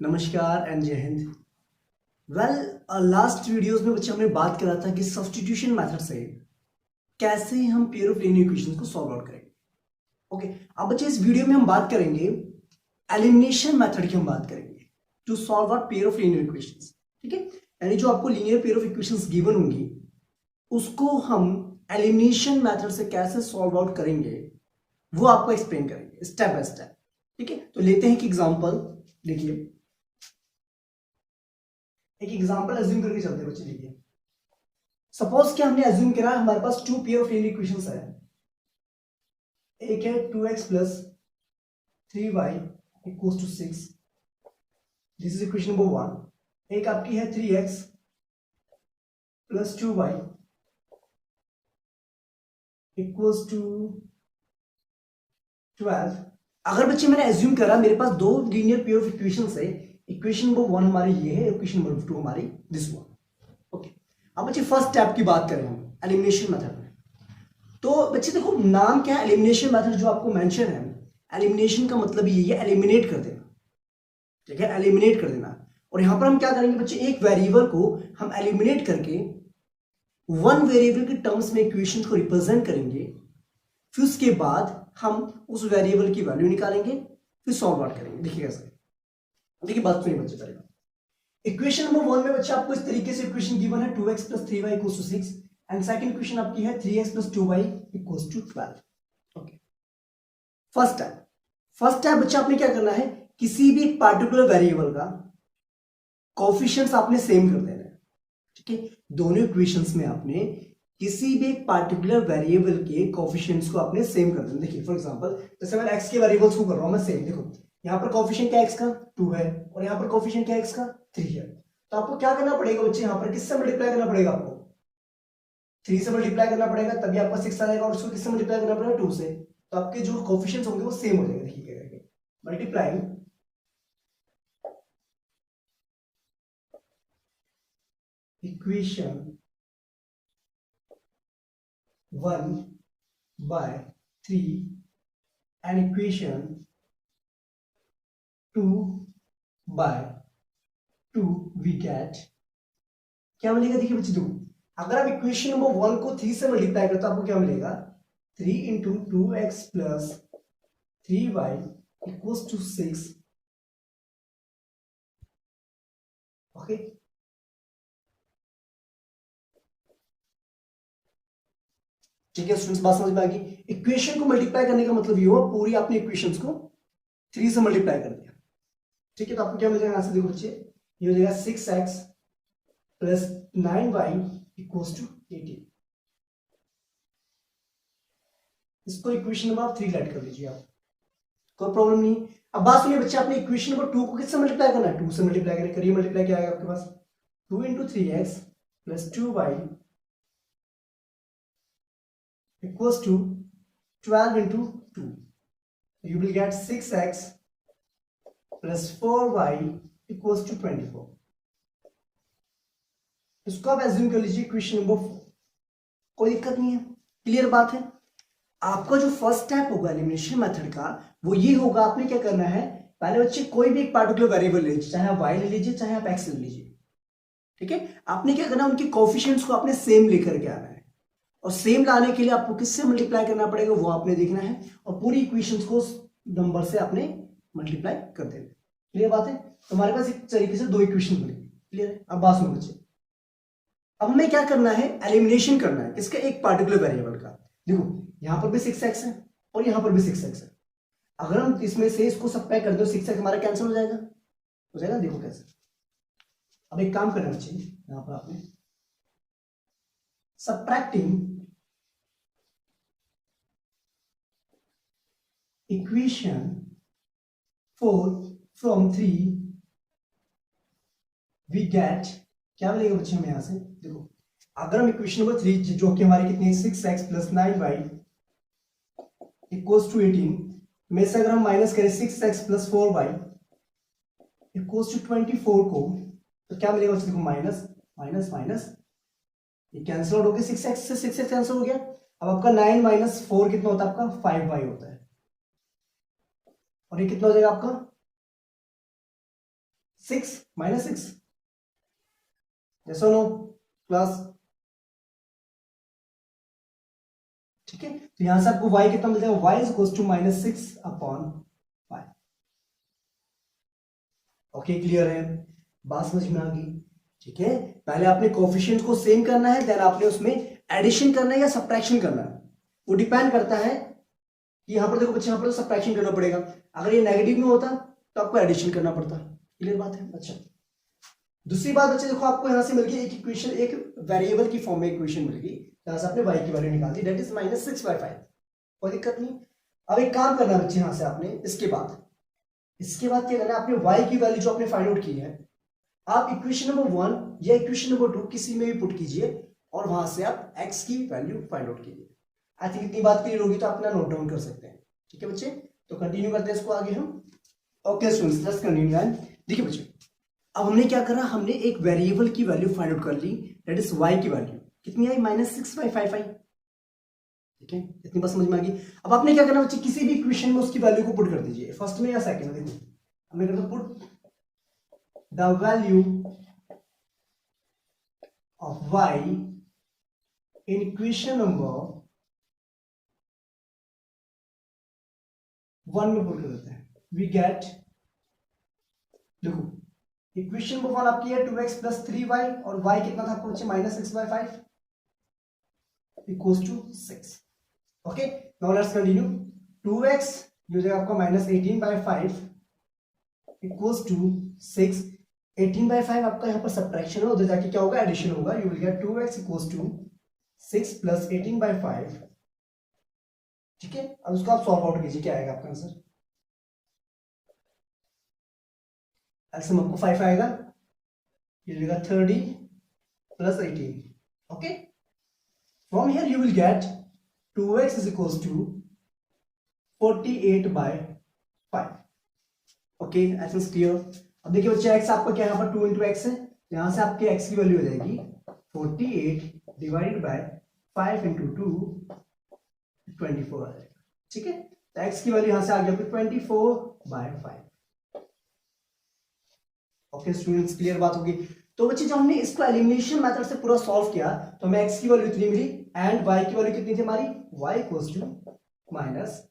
नमस्कार एंड जय Hind. Last videos में बच्चे हमने बात करा था कि सब्स्टिट्यूशन मेथड से कैसे हम पेयर ऑफ लीनियर इक्वेशंस को सॉल्व आउट करेंगे। ओके, अब बच्चे इस वीडियो में हम बात करेंगे एलिमिनेशन मेथड की। हम बात करेंगे to solve out pair of linear equations. ठीक है, यानी जो आपको linear pair of equations given होंगी उसको हम एलिमिनेशन मेथड से कैसे सॉल्व आउट करेंगे वो आपको एक्सप्लेन करेंगे स्टेप बाय स्टेप। ठीक है, तो लेते हैं एक एग्जांपल। देखिए, एक एग्जांपल अज्यूम करके चलते हैं बच्चे। देखिए, सपोज कि हमने अज्यूम करा हमारे पास two pair of linear equations है। एक है 2x plus 3y equals to 6, this is equation number 1। एक आपकी है 3x plus 2y equals to 12। अगर बच्चे मैंने अज्यूम करा मेरे पास दो लीनियर पेयर ऑफ इक्वेशंस है, इक्वेशन नंबर 1 हमारी ये है, इक्वेशन नंबर 2 हमारी दिस वन। ओके, अब बच्चे फर्स्ट स्टेप की बात करें हम एलिमिनेशन मेथड में, तो बच्चे देखो नाम क्या है एलिमिनेशन मेथड जो आपको मेंशन है। एलिमिनेशन का मतलब ये है एलिमिनेट कर देना। ठीक है, एलिमिनेट कर देना। और यहां पर हम क्या करेंगे बच्चे, एक वेरिएबल को हम एलिमिनेट करके वन वेरिएबल के टर्म्स में इक्वेशन को रिप्रेजेंट करेंगे। फिर उसके बाद हम उस वेरिएबल की वैल्यू निकालेंगे, फिर सॉल्व आउट करेंगे। देखिए कैसे। देखिए बात सुनिए बच्चे पहले। इक्वेशन नंबर 1 में बच्चे आपको इस तरीके से इक्वेशन गिवन है 2x plus 3y equals to 6 and second equation आपकी है 3x plus 2y equals to 12। Okay, first type बच्चा आपने क्या करना है, किसी भी एक पार्टिकुलर वेरिएबल का कोएफिशिएंट्स आपने सेम कर देना है। ठीक है, दोनों इक्वेशंस में आपने किसी भी एक पार्टिकुलर वेरिएबल के कोएफिशिएंट्स को आपने सेम कर देना। देखिए फॉर एग्जांपल जैसे मैं x के वेरिएबल्स को कर रहा हूं मैं सेम। देखो यहाँ पर कोएफिशिएंट क्या x का 2 है और यहाँ पर कोएफिशिएंट क्या x का 3 है। तो आपको क्या करना पड़ेगा बच्चे, यहाँ पर किससे मल्टीप्लाई करना पड़ेगा, आपको 3 से मल्टीप्लाई करना पड़ेगा, तभी आपका 6 आएगा। और उसको किससे मल्टीप्लाई करना पड़ेगा 2 से, तो आपके जो कोएफिशिएंट्स होंगे वो सेम हो जाएंगे। देखिए क्या करेंगे, multiplying equation 1 by 3 and equation 2 by 2 we get क्या मिलेगा। देखिए बच्चे दो, अगर आप इक्वेशन नंबर 1 को 3 से मल्टीप्लाई करते तो आपको क्या मिलेगा, 3 into 2x plus 3y equals to 6। Okay, ठीक है स्टूडेंट्स, बात समझ में आ गई। इक्वेशन को मल्टीप्लाई करने का मतलब ये हुआ पूरी आपने इक्वेशंस को 3 से मल्टीप्लाई कर दिया। ठीक है, तो आपको क्या मिलेगा आंसर, देखो बच्चे ये हो जाएगा 6x plus 9y equals to 18। इसको इक्वेशन नंबर आप 3 लेट कर लीजिए आप, कोई प्रॉब्लम नहीं। अब बात सुनिए बच्चे, आपने इक्वेशन नंबर 2 को किससे मल्टीप्लाई करना है, 2 से मल्टीप्लाई करें। करिए मल्टीप्लाई क्या आएगा आपके पास, 2 into 3x plus 2y equals to 12 into 2। You will get 6x plus 4y equals to 24। इसको आप एज्यूम कर लीजिए इक्वेशन नंबर 4। कोई दिक्कत नहीं है, क्लियर बात है। आपका जो फर्स्ट स्टेप होगा एलिमिनेशन मेथड का वो ये होगा, आपने क्या करना है, पहले बच्चे कोई भी एक पार्टिकुलर वेरिएबल ले लीजिए, चाहे आप y ले लीजिए चाहे आप x ले लीजिए। ठीक है, आपने क्या करना है, उनके कोएफिशिएंट्स को आपने सेम लेकर के आना है, और सेम लाने के लिए आपको किससे मल्टीप्लाई करना पड़ेगा वो आपने देखना है, और पूरी इक्वेशंस को नंबर से आपने मल्टीप्लाई कर देना। क्लियर बात है, तो हमारे पास एक तरीके से दो इक्वेशन बनेगी। क्लियर है, अब बात सुनो बच्चे, अब हमें क्या करना है, एलिमिनेशन करना है किसका, एक पार्टिकुलर वेरिएबल का। देखो यहां पर भी 6x है और यहां पर भी 6x है। अगर हम इसमें से इसको सबट्रैक्ट कर दो 6x हमारा कैंसिल हो जाएगा, देखो कैसे। अब एक काम करना चाहिए, यहां पर आपने subtracting equation 4 from 3 we get क्या मिलेगा बच्चे हमें यहां से। देखो अगर हम इक्वेशन नंबर 3 जो कि हमारी कितनी है 6x plus 9y equals to 18 में से अगर हम माइनस करें 6x plus 4y equals to 24 को, तो क्या मिलेगा बच्चे, देखो माइनस माइनस माइनस ये कैंसिल आउट हो गया, 6x से 6x कैंसिल हो गया। अब आपका 9 माइनस 4 कितना होता है, आपका 5y होता है, और ये कितना हो जाएगा आपका 6 माइनस 6, जैसा नो क्लास, ठीक है। तो यहां से आपको y कितना मिल जाएगा, y is equal to minus 6/5। Okay clear है, बात समझ में आ गई, ठीक है। पहले आपने कोफिशिएंट को सेम करना है, देन आपने उसमें एडिशन करना है या सब्ट्रैक्शन करना है, वो डिपेंड करता है कि यहां पर देखो बच्चे, यहां पर सब्ट्रैक्शन करना पड़ेगा, अगर ये नेगेटिव में होता तो आपको एडिशन करना पड़ता। क्लियर बात है। अच्छा, दूसरी बात बच्चे देखो, आपको यहां से मिल गई एक इक्वेशन, एक वेरिएबल की फॉर्म में इक्वेशन मिल गई, यहां से आपने y की वैल्यू निकाल दी, दैट इज माइनस 6/5, कोई दिक्कत नहीं। अब एक काम करना बच्चे, यहां से आपने इसके बाद क्या करना है, आपने y की वैल्यू जो आपने फाइंड आउट की है, आप इक्वेशन नंबर 1 या इक्वेशन नंबर 2 किसी में भी पुट कीजिए और वहां से आप x की वैल्यू फाइंड आउट कीजिए। आई थिंक इतनी बात क्लियर होगी तो आप अपना नोट डाउन कर सकते हैं, ठीक है बच्चे। तो कंटिन्यू करते हैं इसको आगे हम। Okay students, let's continue. देखिए बच्चे, अब हमने क्या करा, हमने एक वेरिएबल की वैल्यू फाइंड आउट कर ली, दैट इज y की वैल्यू कितनी आई, माइनस 6/5 आई, ठीक है। इतनी बात समझ में आ गई। अब आपने क्या करना बच्चे, किसी भी इक्वेशन में उसकी वैल्यू को पुट कर दीजिए, फर्स्ट में या सेकंड में। देखो हमने करना put the value of y in equation number 1 में पुट कर देते हैं, we get, देखो इक्वेशन नंबर 1 आपकी है 2x प्लस 3y और y कितना था आपको बच्चे, minus 6/5 equals to 6। Okay, now let's continue. 2x जो जाएगा आपका माइनस 18/5 इक्वल्स टू 6। 18/5 आपका यहाँ पर सब्ट्रैक्शन है, उधर जाके क्या होगा, एडिशन होगा। You will get 2x equals to 6 plus 18/5, ठीक है। अब उसको आप सॉल्व आउट कीजिए, क्या आएगा आपका आंसर, एलसीएम आपको 5 आएगा, ये जाएगा 30 plus 18। Okay, from here you will get 2x is equals to 48/5। Okay, essence clear. अब देखिए बच्चे, x आपका क्या, यहाँ पर 2 इंटू एक्स है, यहां से आपके x की वैल्यू हो जाएगी 48 डिवाइडेड बाय 5 इंटू 2, 24 आ जाएगा, ठीक है। तो x की वैल्यू यहां से आ गया 24/5। ओके स्टूडेंट्स, क्लियर बात होगी। तो बच्चे जब हमने इसको एलिमिनेशन मेथड से पूरा सॉल्व किया तो हमें x की वैल्यू इतनी मिली एंड y की वैल्यू कितनी थी हमारी, y equals to minus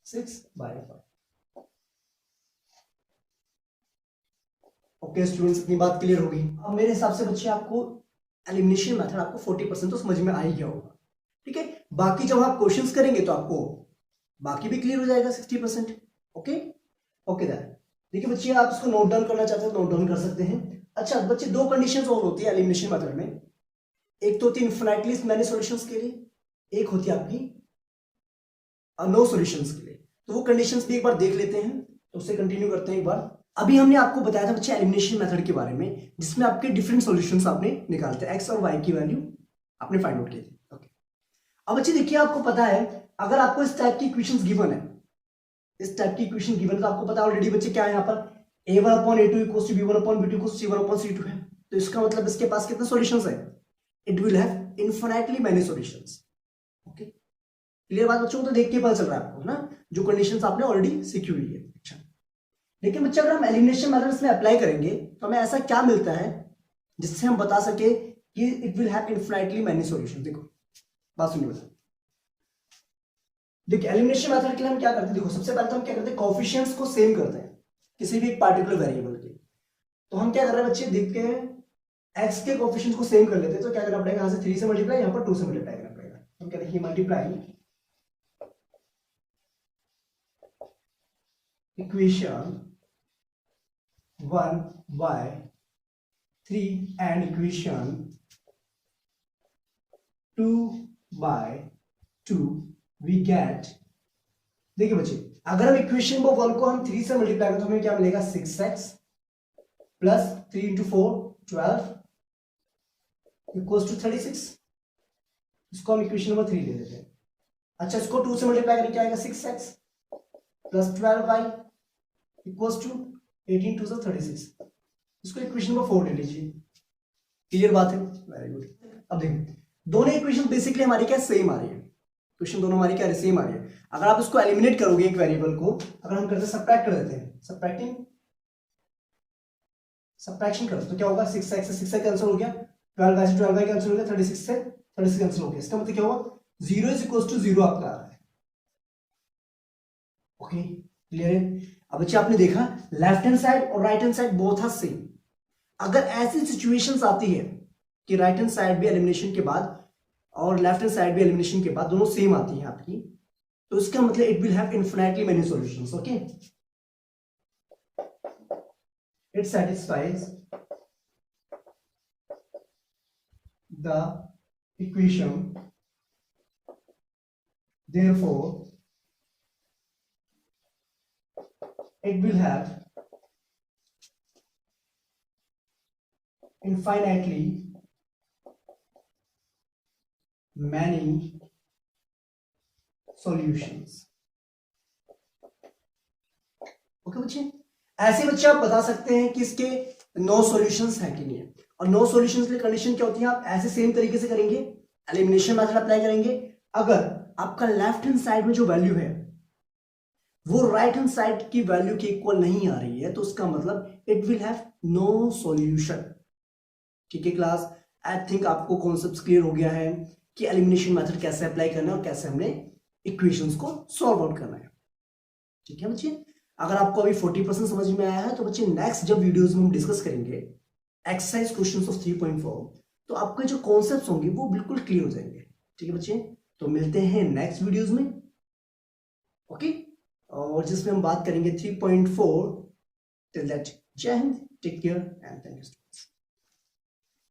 6/5। Okay students, इतनी बात क्लियर होगी। अब मेरे हिसाब से बच्चे आपको एलिमिनेशन मेथड आपको 40% तो समझ में आ ही गया होगा, ठीक है। बाकी जब आप क्वेश्चंस करेंगे तो आपको बाकी भी क्लियर हो जाएगा 60%। ओके ओके दैट, देखिए बच्चे, आप इसको नोट डाउन करना चाहते हैं तो नोट डाउन कर सकते हैं। अच्छा बच्चे, दो कंडीशंस और होती है एलिमिनेशन मेथड में, एक तो होती है इनफिनिटली मैनी सॉल्यूशंस के लिए, एक होती है आपकी नो सॉल्यूशंस के लिए। तो वो कंडीशंस भी एक बार देख लेते हैं, तो उससे कंटिन्यू करते हैं एक बार। अभी हमने आपको बताया था बच्चे एलिमिनेशन मेथड के बारे में, जिसमें आपके डिफरेंट सॉल्यूशंस आपने निकालते हैं, एक्स और वाई की वैल्यू आपने फाइंड आउट की थी। ओके, अब बच्चे देखिए, आपको पता है अगर आपको इस टाइप की इक्वेशंस गिवन है, इस टाइप की इक्वेशन गिवन है, तो आपको पता है ऑलरेडी बच्चे क्या है, यहाँ पर a1/a2 equals to b1/b2 equals c1/c2 है। तो इसका मतलब इसके पास कितने सॉल्यूशंस है, it will have infinitely many solutions. Okay, clear बात बच्चों, तो देख के पता चल रहा है आपको ना, जो कंडीशंस आपने ऑलरेडी सीखी हुई है। अच्छा, लेकिन बच्चे अगर हम एलिमिनेशन मेथड्स में अप्लाई करेंगे तो हमें ऐसा क्या मिलता है जिससे हम बता सके कि it will have infinitely many solutions. देखो बात सुनिए बता, देखिए एलिमिनेशन मेथड के लिए हम क्या करते हैं, देखो सबसे पहले तो हम क्या करते हैं, कोएफिशिएंट्स को सेम करते हैं किसी भी एक पार्टिकुलर वेरिएबल के। तो हम क्या कर रहे हैं बच्चे, देखते हैं एक्स के कोएफिशिएंट्स को सेम कर लेते हैं, तो क्या करना पड़ेगा, यहां से 3 से मल्टीप्लाई, यहां पर 2 से मल्टीप्लाई करना पड़ेगा। हम क्या देखिए, multiply equation 1 by 3 and equation 2 by 2 we get, देखिए बच्चे, अगर हम इक्वेशन नंबर 1 को हम 3 से मल्टीप्लाई करें तो हमें क्या मिलेगा, 6x plus 3 into 4 12 equals to 36। इसको हम इक्वेशन नंबर 3 ले लेते हैं। अच्छा, इसको 2 से मल्टीप्लाई करें क्या आएगा, 6x plus 12y equals to 18 2 36। इसको इक्वेशन नंबर 4 ले लीजिए। क्लियर बात है, वेरी गुड। अब देखिए, दोनों इक्वेशन बेसिकली हमारी क्या सेम आ रही है, इक्वेशन दोनों हमारी क्या सेम आ रही है। अगर आप इसको एलिमिनेट करोगे एक वेरिएबल को, अगर हम करते हैं सब्ट्रैक्ट कर देते हैं, सब्ट्रैक्टिंग सब्ट्रैक्शन करो तो क्या होगा, 6x से 6x कैंसिल हो गया, 12y से 12y कैंसिल हो गया, 36 से 36 कैंसिल हो गया। इसका मतलब क्या हुआ, 0 इज इक्वल टू 0 आपका आ रहा है। ओके क्लियर है। अब बच्चे आपने देखा लेफ्ट हैंड साइड और right hand side both are same. अगर ऐसी सिचुएशंस आती है कि राइट हैंड साइड भी एलिमिनेशन के बाद और लेफ्ट हैंड साइड भी एलिमिनेशन के बाद दोनों सेम आती है आपकी, तो इसका मतलब it will have infinitely many solutions. Okay, it satisfies the equation, therefore it will have infinitely many solutions। Okay बच्चे, ऐसे बच्चे आप बता सकते हैं कि इसके 9 सॉल्यूशंस हैं कि नहीं है। और 9 सॉल्यूशंस के लिए कंडीशन क्या होती है, आप ऐसे सेम तरीके से करेंगे, एलिमिनेशन मेथड अप्लाई करेंगे। अगर आपका लेफ्ट हैंड साइड में जो वैल्यू है वो राइट हैंड साइड की वैल्यू के इक्वल नहीं आ रही है, तो उसका मतलब it will have no solution. ठीक है क्लास, आई थिंक आपको कॉन्सेप्ट क्लियर हो गया है कि एलिमिनेशन मेथड कैसे अप्लाई करना है और कैसे हमने इक्वेशंस को सॉल्व आउट करना है। ठीक है बच्चे, अगर आपको अभी 40% समझ में आया है तो बच्चे नेक्स्ट जब वीडियोस में हम डिस्कस करेंगे एक्सरसाइज क्वेश्चंस ऑफ 3.4, तो आपके जो कॉन्सेप्ट्स होंगे वो बिल्कुल क्लियर हो जाएंगे। ठीक है बच्चे, तो मिलते हैं नेक्स्ट वीडियोस में। ओके, और जिसमें हम बात करेंगे 3.4। टिल दैट, जय Hind, take care and thank you.